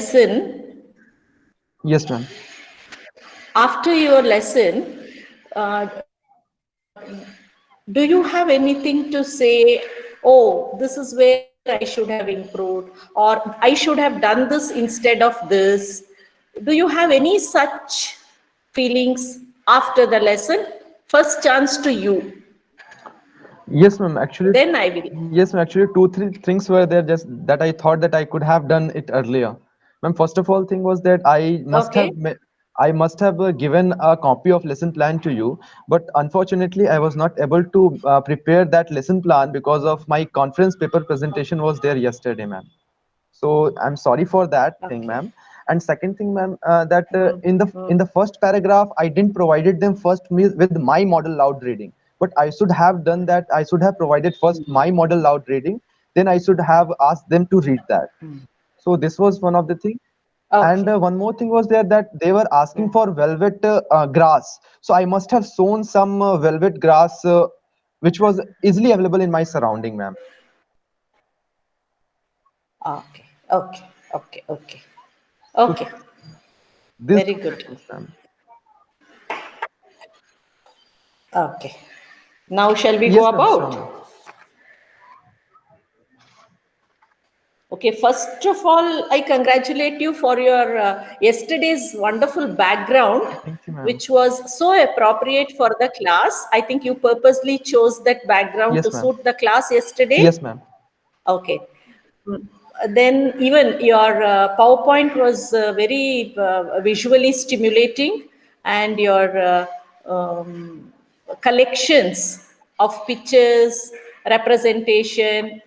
lesson, Yes, ma'am. after your lesson, uh, do you have anything to say, oh, this is where I should have improved, or I should have done this instead of this? Do you have any such feelings after the lesson? First chance to you, Yes, ma'am. Actually, then I will. yes, ma'am. Actually, two, three things were there just that I thought that I could have done it earlier. Ma'am, first of all, thing was that Okay. I must have given a copy of lesson plan to you, but unfortunately, I was not able to prepare that lesson plan because of my conference paper presentation was there yesterday, ma'am. So I'm sorry for that thing, Okay. ma'am. And second thing, ma'am, that in the first paragraph I didn't provided them first with my model loud reading, but I should have done that. I should have provided first my model loud reading, then I should have asked them to read that. So this was one of the thing. And Okay. one more thing was there that they were asking for velvet grass, so I must have sown some velvet grass which was easily available in my surrounding, ma'am. Okay. Okay. Okay. Okay. So Okay. these Very were the good. things, ma'am. Okay. Now shall we go Yes, ma'am, sure, about? ma'am. Okay, first of all, I congratulate you for your yesterday's wonderful background, Thank you, ma'am. which was so appropriate for the class. I think you purposely chose that background to Yes, ma'am. suit the class yesterday. Yes, ma'am. Okay. Mm, Then even your PowerPoint was very visually stimulating, and your collections of pictures, representation,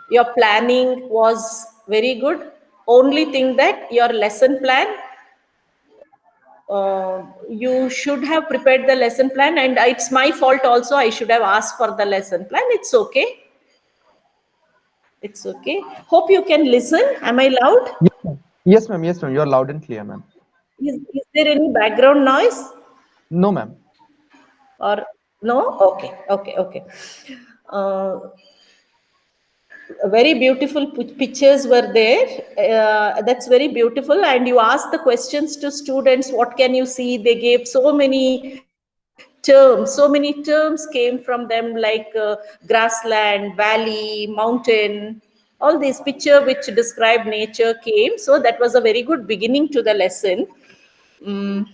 your planning was very good. Only thing that your lesson plan, you should have prepared the lesson plan, and it's my fault also. I should have asked for the lesson plan. It's okay. It's okay. Hope you can listen. Am I loud? Yes, ma'am. Yes, ma'am. Yes, ma'am. You're loud and clear, ma'am. Is there any background noise No, ma'am. or no? Okay, okay, okay. Uh, Very beautiful pictures were there. That's very beautiful. And you asked the questions to students. What can you see? They gave so many terms. So many terms came from them, like grassland, valley, mountain. All these picture which describe nature came. So that was a very good beginning to the lesson. Mm,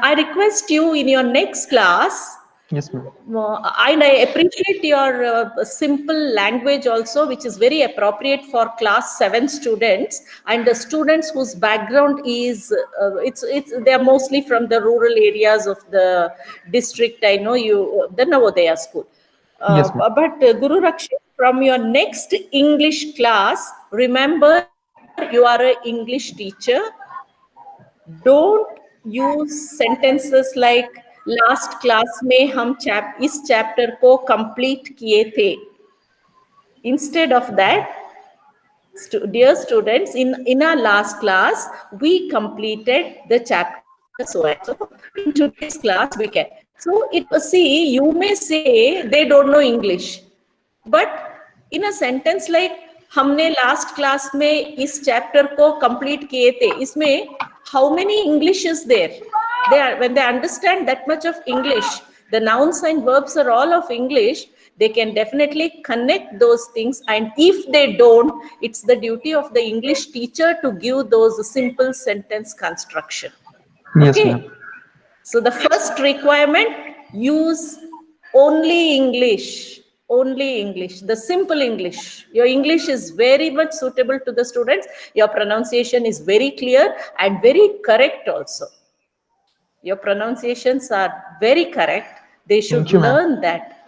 I request you in your next class, Yes, ma'am. and I appreciate your simple language also, which is very appropriate for class 7 students and the students whose background is it's they are mostly from the rural areas of the district. I know you, the Navodaya school. Yes, ma'am. But Guru Rakshit, from your next English class, remember you are an English teacher. Don't use sentences like last class में हम इस chapter को complete किए थे. Instead of that, dear students, in our last class we completed the chapter so and so. In today's class we can. So it, see, you may say they don't know English, but in a sentence like हमने last class में इस chapter को complete किए थे, इसमें how many English is there? They are, when they understand that much of English, the nouns and verbs are all of English, they can definitely connect those things. And if they don't, it's the duty of the English teacher to give those simple sentence construction. Yes, Okay. ma'am. So the first requirement, use only English. Only English, the simple English. Your English is very much suitable to the students. Your pronunciation is very clear and very correct also. Your pronunciations are very correct. They should Thank you, ma'am. learn that.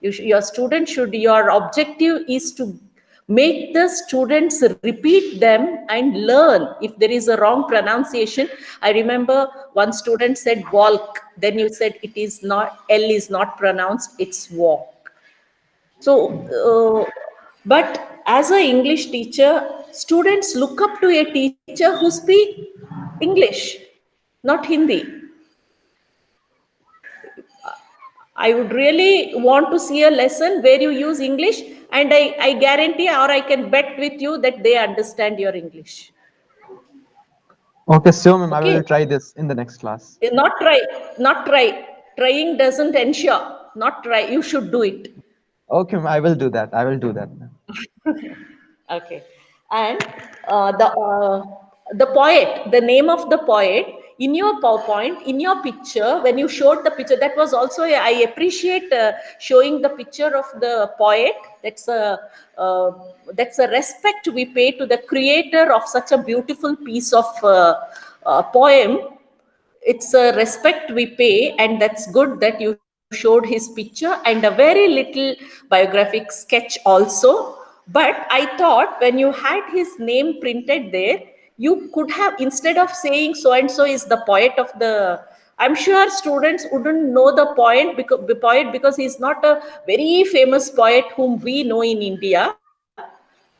Your student should, your objective is to make the students repeat them and learn if there is a wrong pronunciation. I remember one student said walk, then you said it is not, L is not pronounced, it's walk. So but as a English teacher, students look up to a teacher who speak English, not Hindi. I would really want to see a lesson where you use English, and I guarantee, or I can bet with you that they understand your English. Okay, sure, ma'am. I will Okay? try this in the next class. Not try, not try. Trying doesn't ensure. Not try. You should do it. Okay, ma'am. I will do that. I will do that, ma'am. Okay. And the poet, the name of the poet in your PowerPoint, in your picture, when you showed the picture, that was also, I appreciate showing the picture of the poet. Uh, that's a respect we pay to the creator of such a beautiful piece of poem. It's a respect we pay, and that's good that you showed his picture and a very little biographic sketch also. But I thought when you had his name printed there, you could have, instead of saying so and so is the poet of the, I'm sure students wouldn't know the poet because he's not a very famous poet whom we know in India,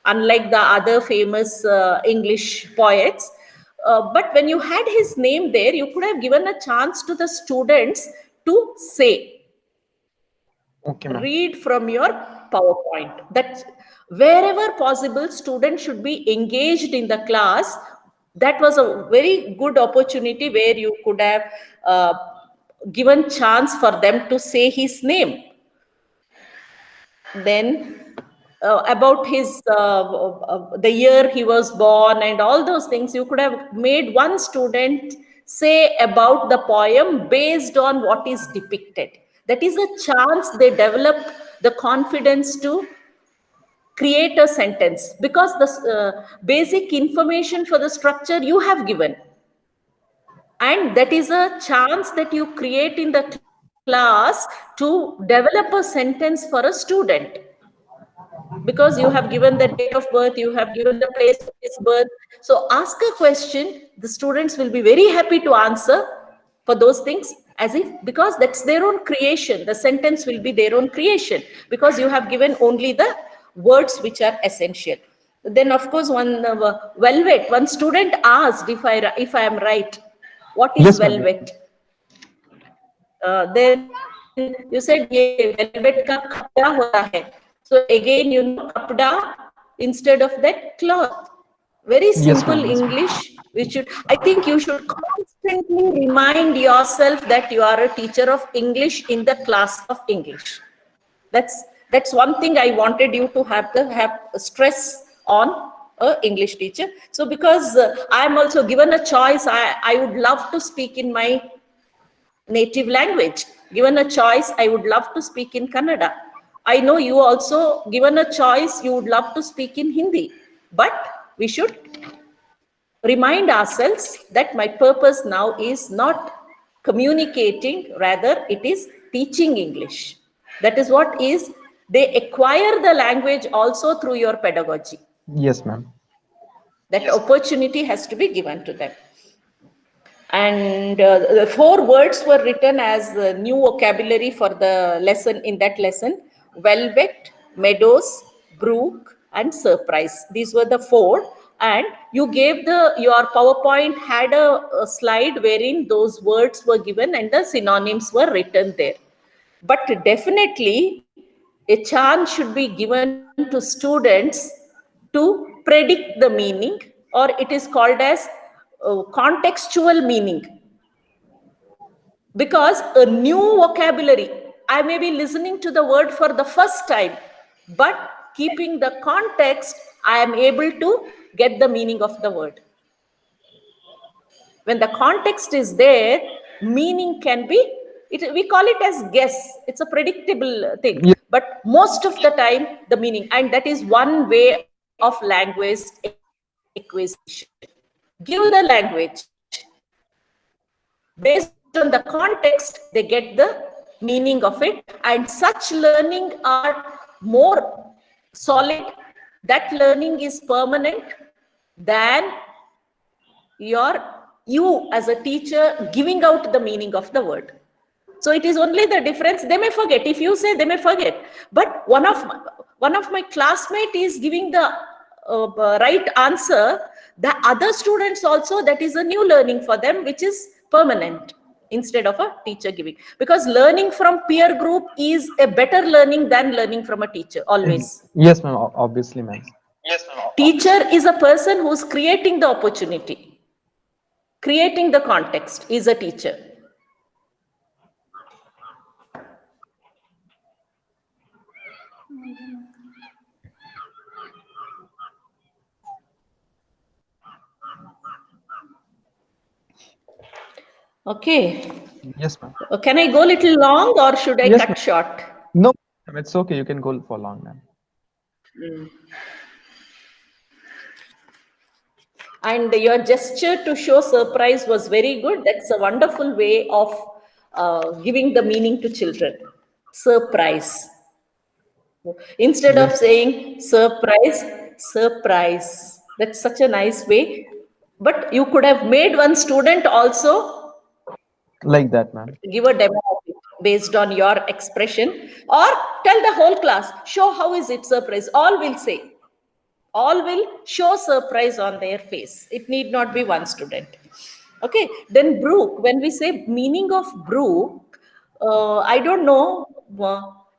unlike the other famous English poets. But when you had his name there, you could have given a chance to the students to say, Okay, ma'am. read from your PowerPoint. That wherever possible, students should be engaged in the class. That was a very good opportunity where you could have uh, given chance for them to say his name. Then about his the year he was born and all those things, you could have made one student say about the poem based on what is depicted. That is a chance they develop the confidence to create a sentence, because the basic information for the structure you have given, and that is a chance that you create in the class to develop a sentence for a student, because you have given the date of birth, you have given the place of his birth. So ask a question, the students will be very happy to answer for those things, as if, because that's their own creation. The sentence will be their own creation because you have given only the words which are essential. Then of course one student asked, if I am right, what is Yes, ma'am. velvet? Then you said, "ये velvet का कपड़ा होता है." So again, kapda instead of that cloth. Very Yes, simple ma'am. Yes, ma'am. English. I think you should constantly remind yourself that you are a teacher of English in the class of English. That's one thing I wanted you to have stress on a English teacher. So because I am also given a choice, I would love to speak in my native language. Given a choice, I would love to speak in Kannada. I know you also, given a choice, you would love to speak in Hindi. But we should remind ourselves that my purpose now is not communicating, rather it is teaching English. That is what is, they acquire the language also through your pedagogy. Yes, ma'am. That opportunity has to be given to them. And the 4 words were written as new vocabulary for the lesson, in that lesson: velvet, meadows, brook, and surprise. These were the 4. And you gave your PowerPoint had a slide wherein those words were given and the synonyms were written there. But definitely a chance should be given to students to predict the meaning, or it is called as contextual meaning. Because a new vocabulary, I may be listening to the word for the first time, but keeping the context, I am able to get the meaning of the word. When the context is there, meaning can be, we call it as guess. It's a predictable thing. Yes. But most of the time, the meaning, and that is one way of language acquisition. Give the language. Based on the context, they get the meaning of it. And such learning are more solid. That learning is permanent than you as a teacher giving out the meaning of the word. So it is only the difference. They may forget. If you say, they may forget. But one of my classmate is giving the right answer. The other students also, that is a new learning for them, which is permanent. instead of a teacher giving, because learning from peer group is a better learning than learning from a teacher always. Yes, ma'am. Obviously, ma'am. Teacher is a person who's creating the opportunity, creating the context, is a teacher. Okay. Yes, ma'am. Can I go a little long or should I Yes, cut ma'am. short? No, ma'am, it's okay. You can go for long, ma'am. And your gesture to show surprise was very good. That's a wonderful way of giving the meaning to children. Surprise. Instead of saying surprise, surprise. That's such a nice way. But you could have made one student also Like that, ma'am. give a demo of it based on your expression, or tell the whole class, show how is it surprise. All will say. All will show surprise on their face. It need not be one student. Okay, then brook, when we say meaning of brook, I don't know,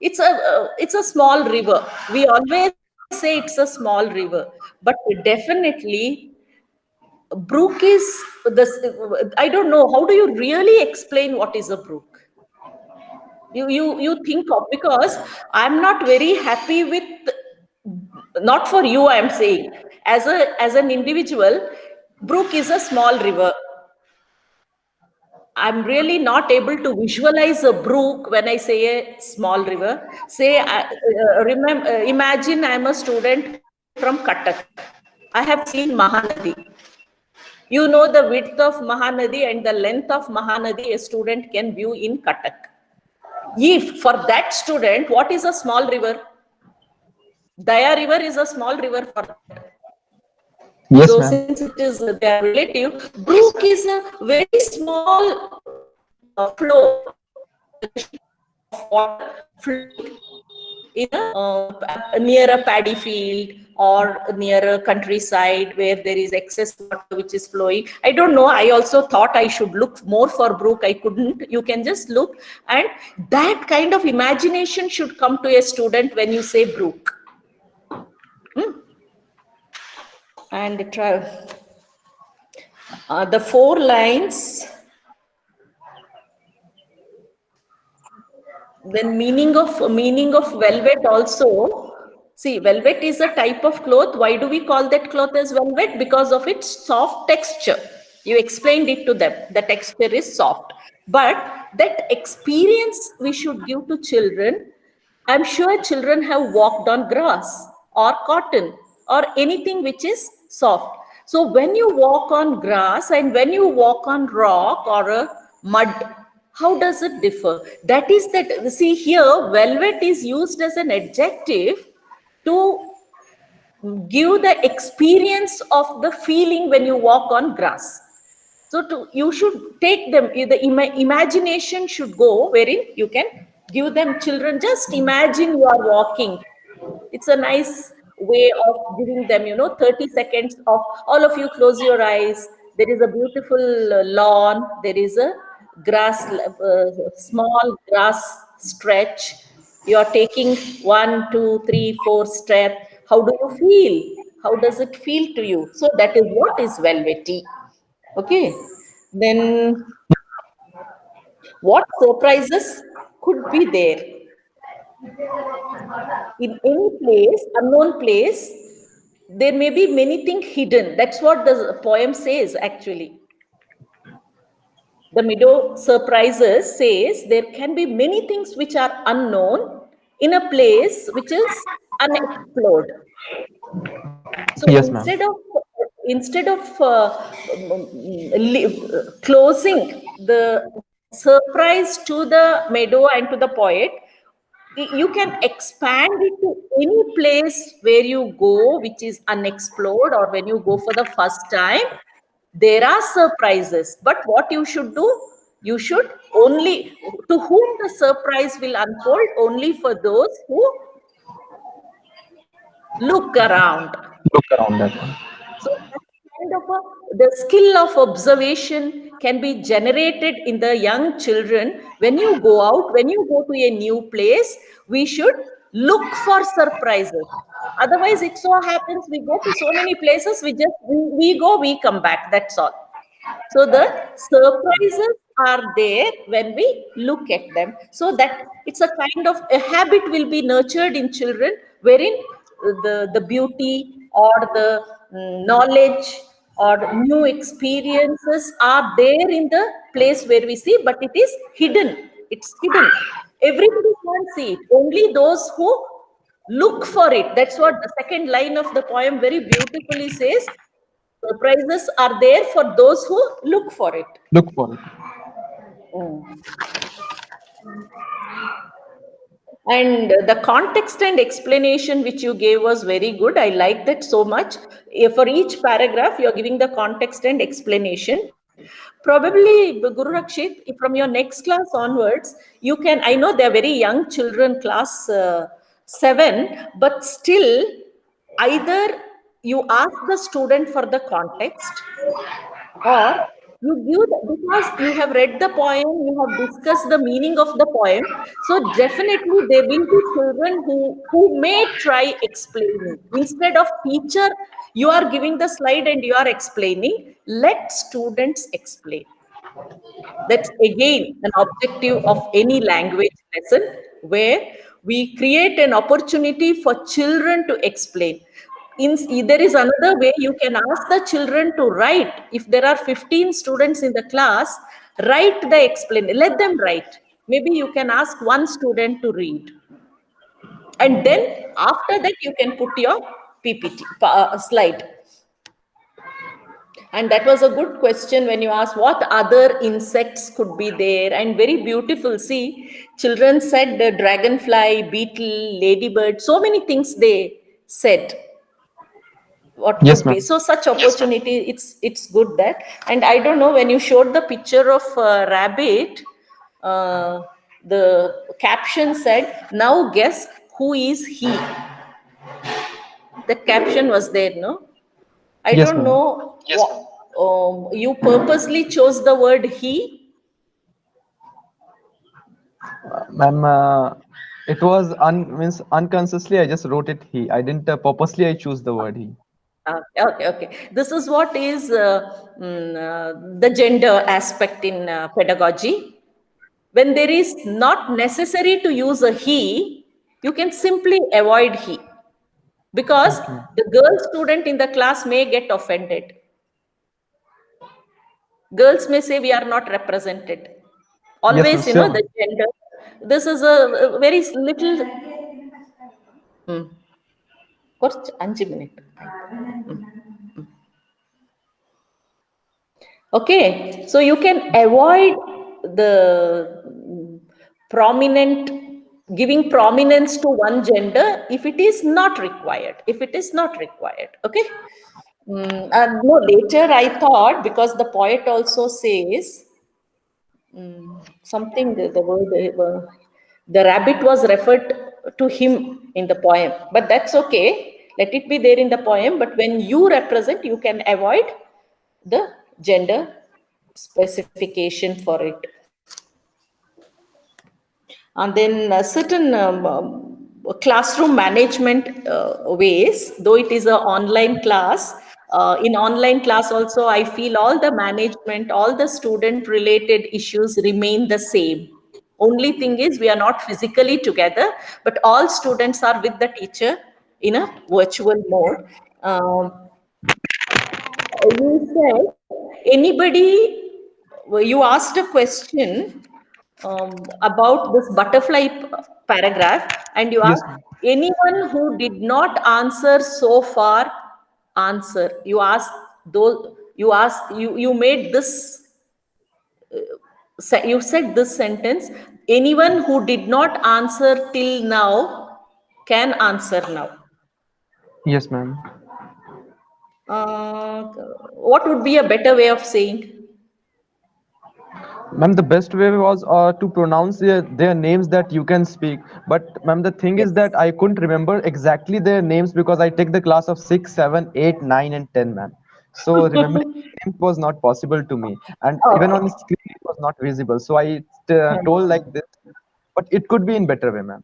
it's a small river. We always say it's a small river, but definitely brook is this. I don't know, how do you really explain what is a brook? You think of, because I'm not very happy with, not for you I am saying, as an individual, brook is a small river. I'm really not able to visualize a brook when I say a small river. Say, imagine I'm a student from Cuttack. I have seen Mahanadi. You know the width of Mahanadi and the length of Mahanadi a student can view in Cuttack. If for that student, what is a small river? Daya River is a small river for that. Yes, So ma'am. since it is their relative, brook is a very small flow of water flowing in near a paddy field or near a countryside where there is excess water which is flowing. I don't know. I also thought I should look more for brook. I couldn't. You can just look, and that kind of imagination should come to a student when you say brook. And try the 4 lines. Then meaning of velvet also. See, velvet is a type of cloth. Why do we call that cloth as velvet? Because of its soft texture. You explained it to them. The texture is soft. But that experience we should give to children. I'm sure children have walked on grass or cotton or anything which is soft. So when you walk on grass and when you walk on rock or a mud, how does it differ? That is that, see here, velvet is used as an adjective to give the experience of the feeling when you walk on grass. So you should take them, the imagination should go wherein you can give them, children, just imagine you are walking. It's a nice way of giving them, 30 seconds of, all of you close your eyes. There is a beautiful lawn. There is a grass, small grass stretch. You are taking 1, 2, 3, 4 step. How do you feel? How does it feel to you? So that is what is velvety. Okay. Then what surprises could be there? In any place, unknown place, there may be many things hidden. That's what the poem says, actually. The Meadow Surprises says there can be many things which are unknown in a place which is unexplored. So Yes, ma'am. instead of closing the surprise to the meadow and to the poet, you can expand it to any place where you go which is unexplored, or when you go for the first time, there are surprises. But what you should do, you should only, to whom the surprise will unfold, only for those who look around. Look around that one. So that's kind of the skill of observation can be generated in the young children. When you go out, when you go to a new place, we should look for surprises. Otherwise, it so happens we go to so many places, we go, we come back. That's all. So the surprises are there when we look at them. So that it's a kind of a habit will be nurtured in children, wherein the beauty or the knowledge or new experiences are there in the place where we see, but it is hidden. It's hidden. Everybody can't see it. Only those who look for it. That's what the second line of the poem very beautifully says. Surprises are there for those who look for it. Look for it. Mm. And the context and explanation which you gave was very good. I like that so much. For each paragraph, you're giving the context and explanation. Probably, Guru Rakshit, from your next class onwards, you can, I know they're very young children, class 7, but still, either you ask the student for the context, or you give because you have read the poem, you have discussed the meaning of the poem. So definitely there will be children who may try explaining. Instead of teacher, you are giving the slide and you are explaining. Let students explain. That's again an objective of any language lesson, where we create an opportunity for children to explain. There is another way you can ask the children to write. If there are 15 students in the class, write the explain. Let them write. Maybe you can ask one student to read. And then after that, you can put your PPT slide. And that was a good question when you asked what other insects could be there, and very beautiful. See, children said the dragonfly, beetle, ladybird, so many things they said. What Yes, could be? ma'am. So such opportunity, it's good that. And I don't know, when you showed the picture of rabbit, the caption said, "Now guess who is he." The caption was there, no? I Yes, don't ma'am. know. Yes, you purposely chose the word he. Ma'am, it was means unconsciously I just wrote it he. I didn't purposely I choose the word he. Okay. This is what is the gender aspect in pedagogy. When there is not necessary to use a he, you can simply avoid he, because Okay. the girl student in the class may get offended. Girls may say we are not represented. Yes, ma'am. Always, Sure, the ma'am. gender. This is a very little. കുറച്ച് 5 minutes. Okay, so you can avoid the prominent giving prominence to one gender if it is not required. If it is not required, okay. No, later I thought, because the poet also says something. The word the rabbit was referred to him in the poem, but that's okay. Let it be there in the poem. But when you represent, you can avoid the gender specification for it. And then certain classroom management ways, though it is an online class. In online class also, I feel all the management, all the student related issues remain the same. Only thing is we are not physically together, but all students are with the teacher in a virtual mode. You said anybody, well, you asked a question about this butterfly paragraph, and you Yes, asked ma'am. anyone who did not answer so far, answer. You asked those, you made this, you said this sentence: anyone who did not answer till now can answer now. Yes, ma'am. Uh, what would be a better way of saying? Ma'am, the best way was to pronounce their names that you can speak. But ma'am, the thing is Yes. that I couldn't remember exactly their names because I take the class of 6, 7, 8, 9, and 10, ma'am. So remembering names was not possible to me, and even on the Okay. screen it was not visible. So I told like this, but it could be in better way, ma'am.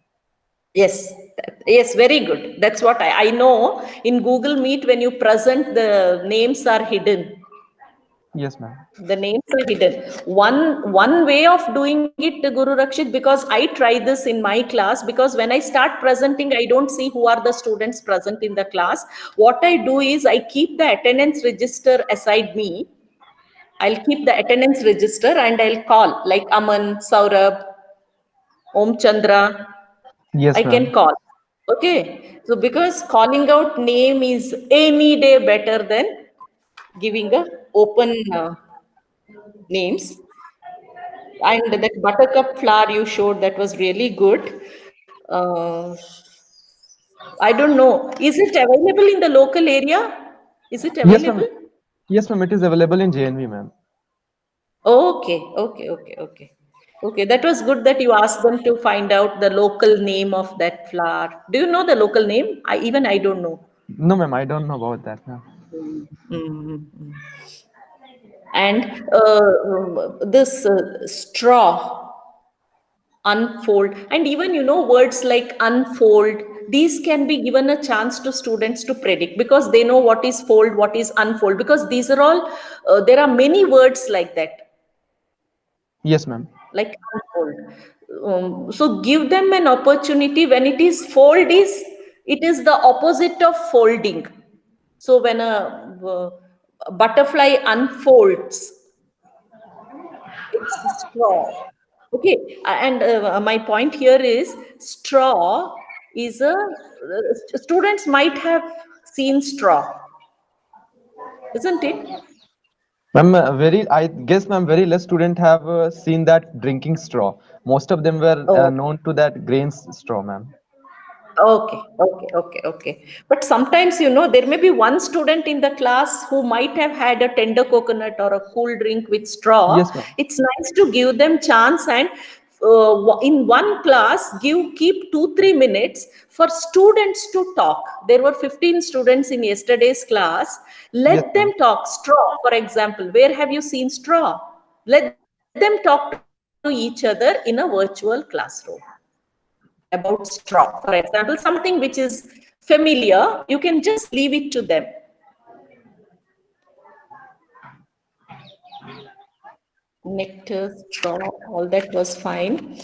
Yes, yes, very good. That's what I know. In Google Meet, when you present, the names are hidden. Yes, ma'am. The names are hidden. One way of doing it, Guru Rakshit, because I try this in my class, because when I start presenting, I don't see who are the students present in the class. What I do is I keep the attendance register aside me. I'll keep the attendance register and I'll call like Aman, Saurabh, Om Chandra. I Yes, can ma'am. call. Okay. So because calling out name is any day better than giving a open names. And that buttercup flower you showed, that was really good. Uh, I don't know. Is it available in the local area? Is it Yes, available? ma'am. Yes, ma'am. It is available in JNV, ma'am. Okay, okay, okay, okay. Okay, that was good that you asked them to find out the local name of that flower. Do you know the local name? I don't know. No, ma'am. I don't know about that, ma'am. Mm, mm, mm. And this straw, unfold, and even words like unfold, these can be given a chance to students to predict, because they know what is fold, what is unfold, because these are all there are many words like that, Yes, ma'am. like unfold. So give them an opportunity. When it is fold, is it is the opposite of folding. So when a butterfly unfolds, it's a straw. Okay, and my point here is straw is a students might have seen straw, isn't it? Ma'am, I guess, ma'am, very less student have seen that drinking straw. Most of them were Oh, known to that grains straw, ma'am. okay, okay, okay, okay. But sometimes, there may be one student in the class who might have had a tender coconut or a cool drink with straw. Yes, ma'am. It's nice to give them chance, and in one class, keep 2-3 minutes for students to talk. There were 15 students in yesterday's class. Yes, Let them ma'am. talk. Straw, for example. Where have you seen straw? Let them talk to each other in a virtual classroom about straw, for example, something which is familiar. You can just leave it to them. Nectar, straw, all that was fine.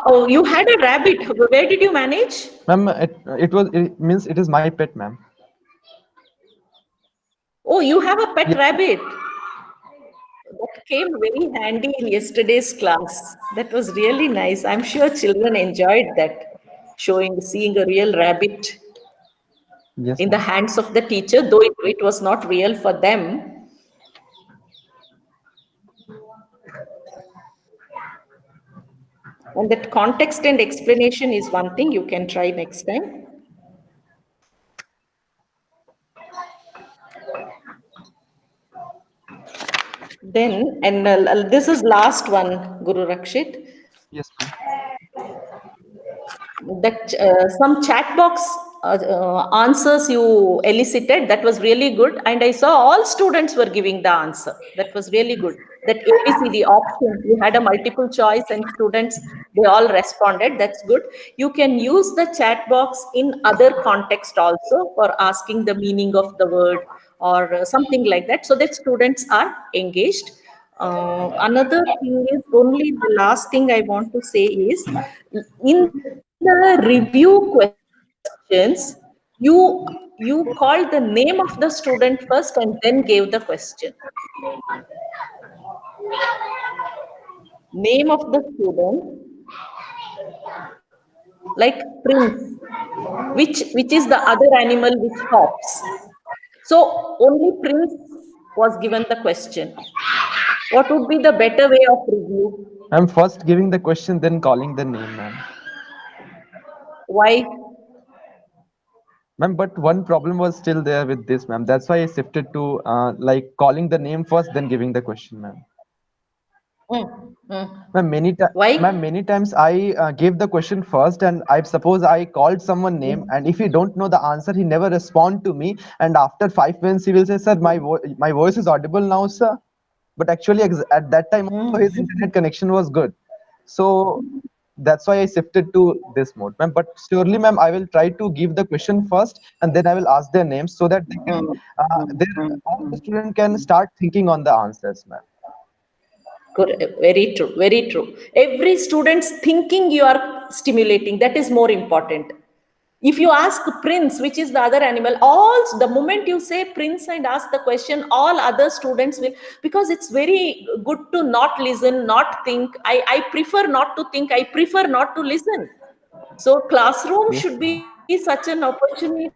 Oh, you had a rabbit. Where did you manage? Ma'am, it means it is my pet, ma'am. Oh, you have a pet Yes, ma'am. rabbit. That came very handy in yesterday's class. That was really nice. I'm sure children enjoyed that, seeing a real rabbit Yes, in the ma'am. hands of the teacher, though it was not real for them. And that context and explanation is one thing you can try next time. Then, and this is last one, Guru Rakshit, Yes, ma'am. that some chat box answers you elicited, that was really good. And I saw all students were giving the answer. That was really good. That ABCD option, you had a multiple choice and students, they all responded. That's good. You can use the chat box in other context also for asking the meaning of the word or something like that, so that students are engaged. Another thing is, only the last thing I want to say is, in the review questions, you called the name of the student first and then gave the question. Name of the student, like Prince, which is the other animal which hops. So only Prince was given the question. What would be the better way of review? I'm first giving the question, then calling the name, ma'am. Why? Ma'am, but one problem was still there with this, ma'am. That's why I shifted to like calling the name first, then giving the question, ma'am. Ma'am, Why? many times I gave the question first, and I suppose I called someone name, Mm, and if he don't know the answer, he never respond to me. And after 5 minutes, he will say, "Sir, my voice is audible now, sir." But actually, at that time, also his mm, internet connection was good, so that's why I shifted to this mode, ma'am. But surely, ma'am, I will try to give the question first, and then I will ask their names so that they can, mm, mm, all the mm. student can start thinking on the answers, ma'am. Good. Very true. Very true. Every student's thinking you are stimulating. That is more important. If you ask Prince, which is the other animal, all the moment you say Prince and ask the question, all other students will, because it's very good to not listen, not think. I prefer not to think. I prefer not to listen. So classroom Yes, should ma'am. be such an opportunity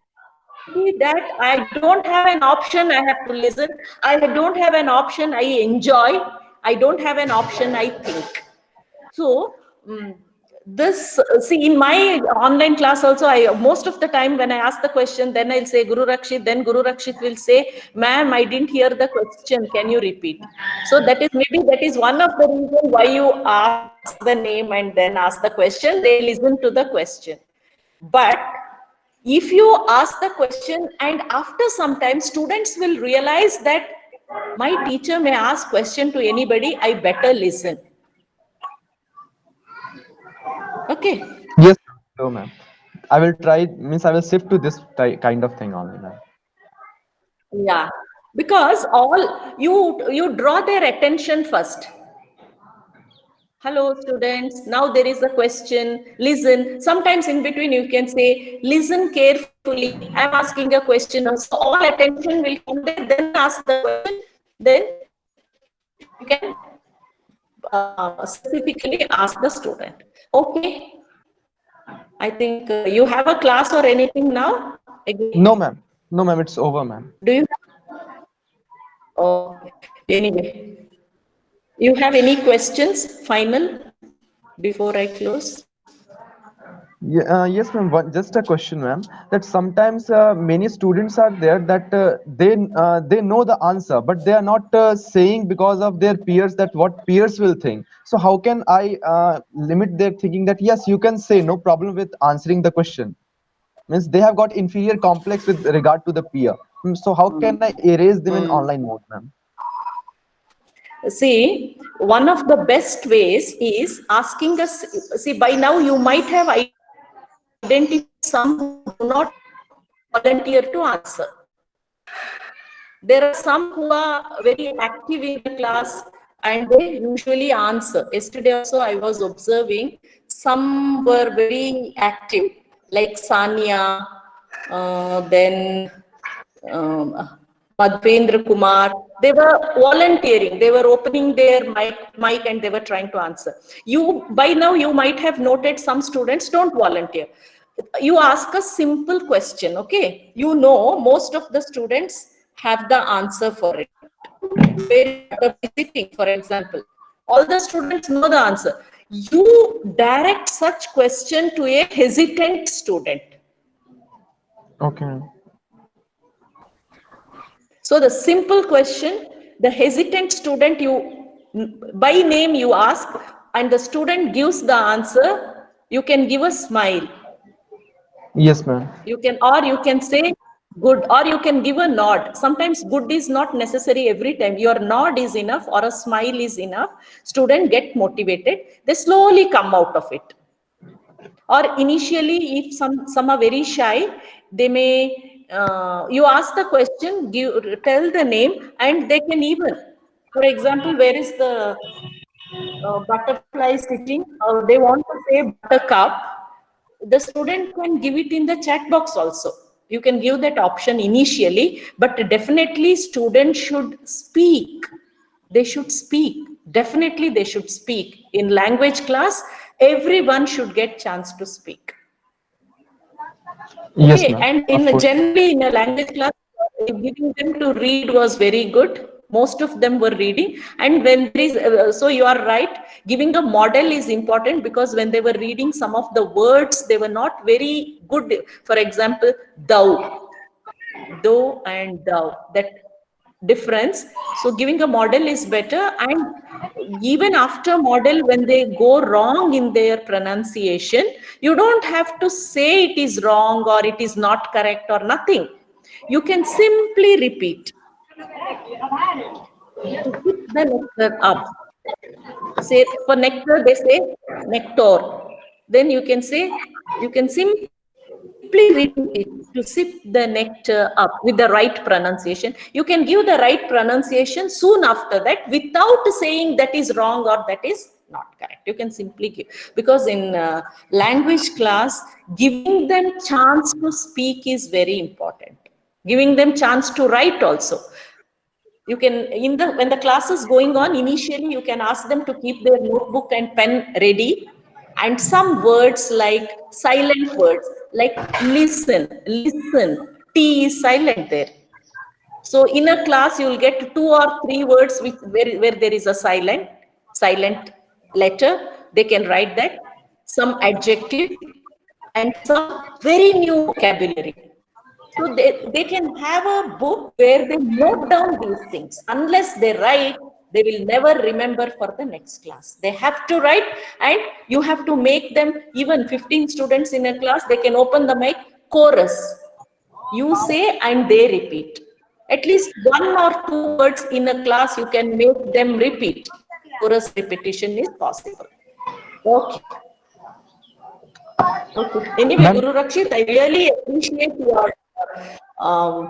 that I don't have an option. I have to listen. I don't have an option. I enjoy. I don't have an option. I think. So this see in my online class also, I most of the time when I ask the question, then I'll say Guru Rakshit, then Guru Rakshit will say, "Ma'am, I didn't hear the question. Can you repeat?" So that is maybe that is one of the reasons why you ask the name and then ask the question. They listen to the question. But if you ask the question and after some time, students will realize that my teacher may ask question to anybody, I better listen. Okay. Yes, so, ma'am. I will try. Means I will shift to this kind of thing only, ma'am. Yeah. Because all you draw their attention first. Hello, students. Now there is a question. Listen. Sometimes in between you can say, listen carefully. I'm asking a question. So all attention will come there. Then ask the question. Then you can specifically ask the student. Okay. I think you have a class or anything now No, again. ma'am. No, ma'am. It's over, ma'am. Do you? Okay. Anyway, you have any questions? Final before I close. Yeah, yes, ma'am. Just a question, ma'am. That sometimes many students are there that they know the answer, but they are not saying because of their peers that what peers will think. So how can I limit their thinking that yes, you can say no problem with answering the question? Means they have got inferior complex with regard to the peer. So how can I erase them in online mode, ma'am? See, one of the best ways is asking us. See, by now you might have identified some who do not volunteer to answer. There are some who are very active in the class and they usually answer. Yesterday also I was observing some were very active, like Sania, then Madhvendra Kumar. They were volunteering. They were opening their mic and they were trying to answer. You by now you might have noted some students don't volunteer. You ask a simple question, okay? You know most of the students have the answer for it. Where is Dr. sitting, for example? All the students know the answer. You direct such question to a hesitant student. Okay. So the simple question, the hesitant student, by name you ask, and the student gives the answer, you can give a smile. Yes, ma'am. Or you can say good, or you can give a nod. Sometimes good is not necessary every time. Your nod is enough or a smile is enough. Student get motivated. They slowly come out of it. Or initially, if some are very shy, they may you ask the question, tell the name, and they can even, for example, where is the butterfly sitting? They want to say buttercup. The student can give it in the chat box also. You can give that option initially, but definitely students should speak. They should speak. Definitely they should speak. In language class, everyone should get chance to speak. Yes, Okay, ma'am. and Of in course. generally in a language class, giving them to read was very good. Most of them were reading, and when there is, so you are right. Giving a model is important because when they were reading some of the words, they were not very good. For example, thou, thou and thou. That difference. So giving a model is better, and even after model, when they go wrong in their pronunciation, you don't have to say it is wrong or it is not correct or nothing. You can simply repeat to keep the nectar up. Say for nectar, they say nectar. Then you can simply repeat it to sip the nectar up with the right pronunciation. You can give the right pronunciation soon after that without saying that is wrong or that is not correct. You can simply give, because in language class, giving them chance to speak is very important. Giving them chance to write also. You can, in the when the class is going on, initially you can ask them to keep their notebook and pen ready, and some words like silent words like listen, t is silent there. So in a class you will get 2 or 3 words where there is a silent letter. They can write that, some adjective, and some very new vocabulary. So they can have a book where they note down these things. Unless they write, they will never remember for the next class. They have to write, and you have to make them, even 15 students in a class, they can open the mic, chorus. You say and they repeat. At least 1 or 2 words in a class, you can make them repeat. Chorus repetition is possible. Okay. Okay. Anyway, Ma'am, Guru Rakshit, I really appreciate your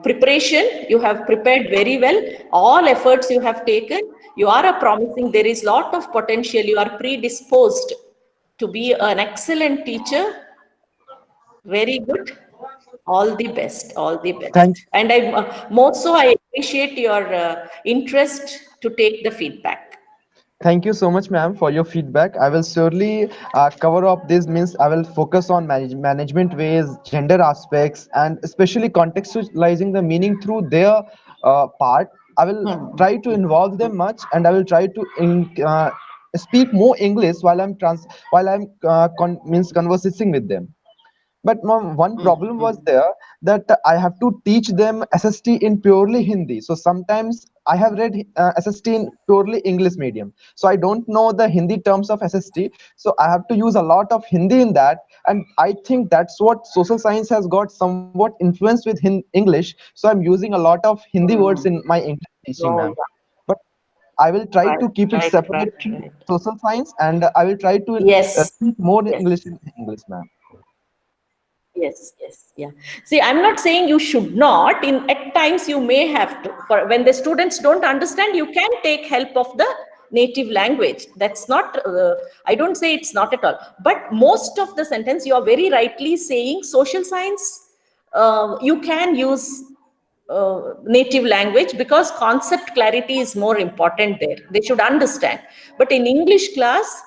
preparation. You have prepared very well. All efforts you have taken. You are a promising. There is lot of potential. You are predisposed to be an excellent teacher. Very good. All the best. All the thank best. And I more so I appreciate your interest to take the feedback. Thank you so much, ma'am, for your feedback. I will surely cover up this. Means I will focus on management ways, gender aspects, and especially contextualizing the meaning through their part. I will Hmm. try to involve them much, and I will try to speak more English while I'm means conversing with them. But mom, one Hmm. problem was Hmm. there, that I have to teach them SST in purely Hindi. So sometimes I have read SST in purely English medium. So I don't know the Hindi terms of SST. So I have to use a lot of Hindi in that. And I think that's what social science has got somewhat influence with English. So I'm using a lot of Hindi words Hmm. in my English teaching, Oh, ma'am. yeah. But I will try Right, to keep it right, separate right, from right. social science, and I will try to Yes, speak more yes, English in English, ma'am. yes, yes, yeah. See, I'm not saying you should not. In at times you may have to. For when the students don't understand, you can take help of the native language. That's not. I don't say it's not at all. But most of the sentence, you are very rightly saying social science. You can use native language because concept clarity is more important there. They should understand. But in English class,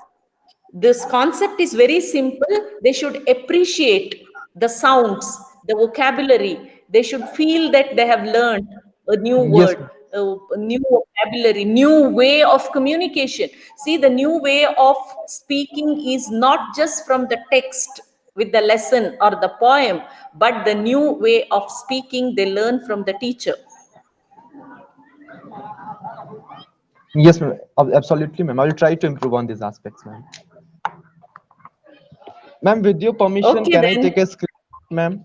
this concept is very simple. They should appreciate the sounds, the vocabulary. They should feel that they have learned a new Yes, word, a new vocabulary, new way of communication. See, the new way of speaking is not just from the text with the lesson or the poem, but the new way of speaking they learn from the teacher. yes, ma'am. Absolutely, ma'am. I will try to improve on these aspects, ma'am. Ma'am, with your permission, Okay, can I then. take a screen, ma'am?